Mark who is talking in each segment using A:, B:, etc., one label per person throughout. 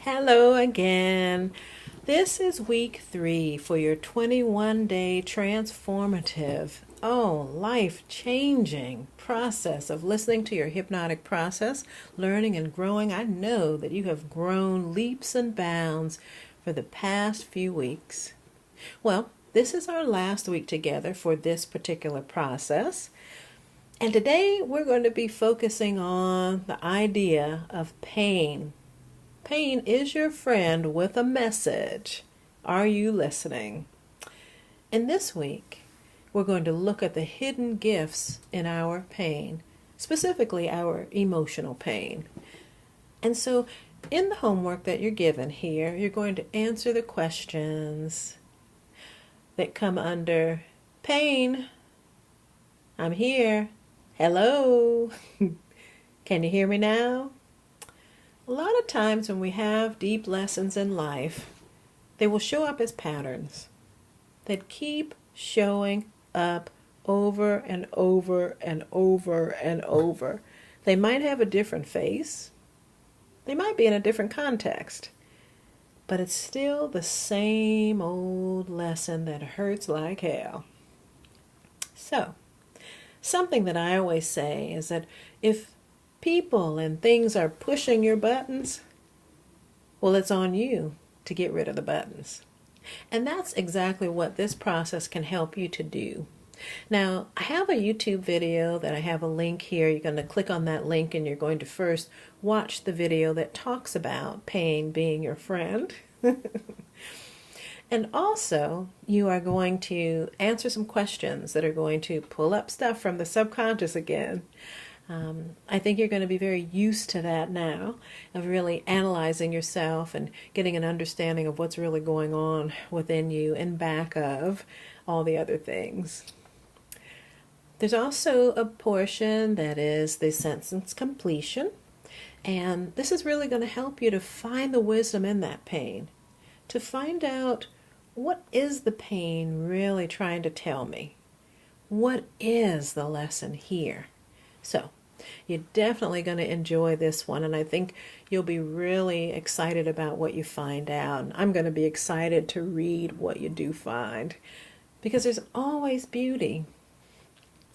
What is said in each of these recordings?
A: Hello again. This is week 3 for your 21-day transformative, life-changing process of listening to your hypnotic process, learning and growing. I know that you have grown leaps and bounds for the past few weeks. Well, this is our last week together for this particular process. And today we're going to be focusing on the idea of pain. Pain is your friend with a message. Are you listening? In this week, we're going to look at the hidden gifts in our pain, specifically our emotional pain. And so, in the homework that you're given here, you're going to answer the questions that come under pain. I'm here. Hello. Can you hear me now? A lot of times when we have deep lessons in life, they will show up as patterns that keep showing up over and over and over and over. They might have a different face. They might be in a different context. But it's still the same old lesson that hurts like hell. So, something that I always say is that if people and things are pushing your buttons, well, it's on you to get rid of the buttons. And that's exactly what this process can help you to do. Now, I have a YouTube video that I have a link here. You're going to click on that link and you're going to first watch the video that talks about pain being your friend. And also, you are going to answer some questions that are going to pull up stuff from the subconscious again. I think you're going to be very used to that now, of really analyzing yourself and getting an understanding of what's really going on within you in back of all the other things. There's also a portion that is the sentence completion, and this is really going to help you to find the wisdom in that pain, to find out what is the pain really trying to tell me? What is the lesson here? So, you're definitely going to enjoy this one, and I think you'll be really excited about what you find out. I'm going to be excited to read what you do find, because there's always beauty.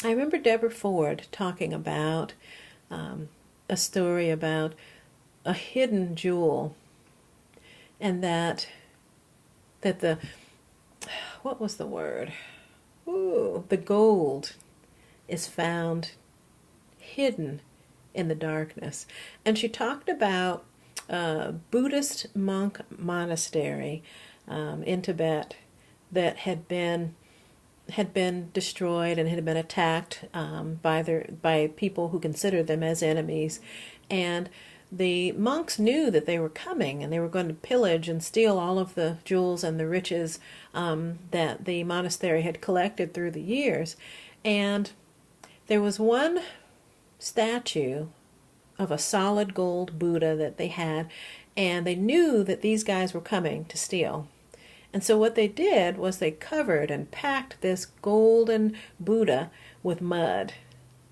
A: I remember Deborah Ford talking about a story about a hidden jewel, and that the, what was the word? The gold is found hidden in the darkness. And she talked about a Buddhist monk monastery in Tibet that had been destroyed and had been attacked by people who considered them as enemies. And the monks knew that they were coming and they were going to pillage and steal all of the jewels and the riches that the monastery had collected through the years. And there was one statue of a solid gold Buddha that they had, and they knew that these guys were coming to steal. And so what they did was they covered and packed this golden Buddha with mud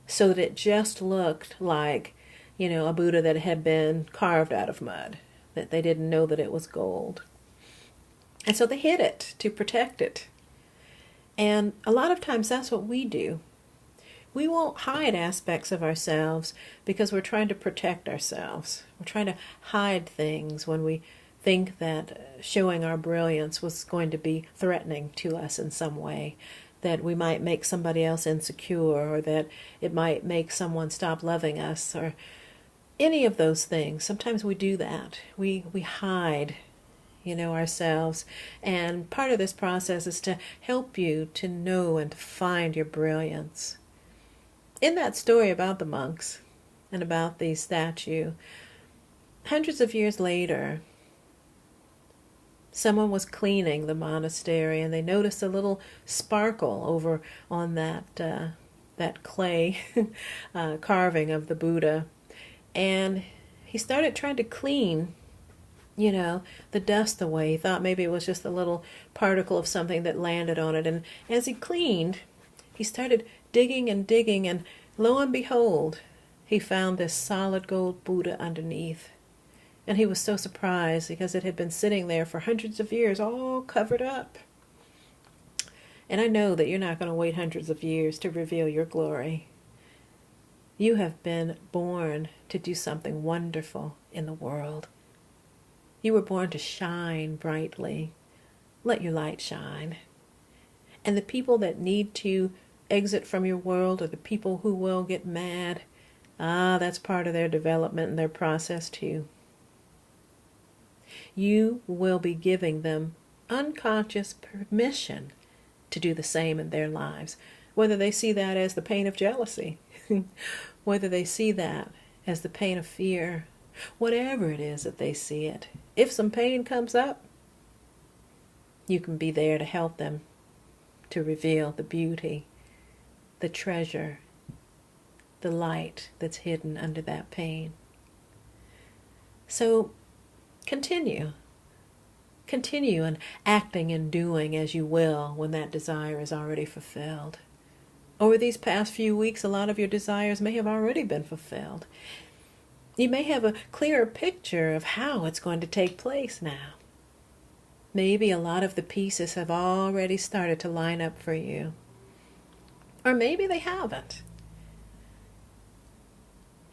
A: so that it just looked like, a Buddha that had been carved out of mud, that they didn't know that it was gold. And so they hid it to protect it. And a lot of times that's what we do. We won't hide aspects of ourselves because we're trying to protect ourselves. We're trying to hide things when we think that showing our brilliance was going to be threatening to us in some way, that we might make somebody else insecure, or that it might make someone stop loving us, or any of those things. Sometimes we do that. We hide, ourselves. And part of this process is to help you to know and to find your brilliance. In that story about the monks and about the statue, hundreds of years later, someone was cleaning the monastery and they noticed a little sparkle over on that clay carving of the Buddha. And he started trying to clean, the dust away. He thought maybe it was just a little particle of something that landed on it. And as he cleaned, he started digging and digging, and lo and behold, he found this solid gold Buddha underneath. And he was so surprised because it had been sitting there for hundreds of years, all covered up. And I know that you're not going to wait hundreds of years to reveal your glory. You have been born to do something wonderful in the world. You were born to shine brightly. Let your light shine. And the people that need to exit from your world are the people who will get mad. That's part of their development and their process too. You will be giving them unconscious permission to do the same in their lives, whether they see that as the pain of jealousy, whether they see that as the pain of fear, whatever it is that they see it. If some pain comes up, you can be there to help them to reveal the beauty, the treasure, the light that's hidden under that pain. So continue and acting and doing as you will when that desire is already fulfilled. Over these past few weeks, a lot of your desires may have already been fulfilled. You may have a clearer picture of how it's going to take place now. Maybe a lot of the pieces have already started to line up for you. Or maybe they haven't.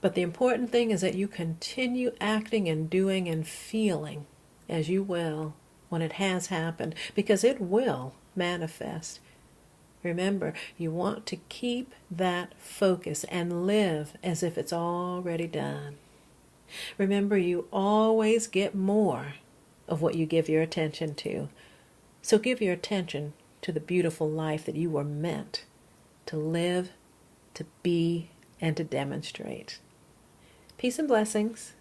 A: But the important thing is that you continue acting and doing and feeling as you will when it has happened, because it will manifest. Remember, you want to keep that focus and live as if it's already done. Remember, you always get more of what you give your attention to. So give your attention to the beautiful life that you were meant to live, to be, and to demonstrate. Peace and blessings.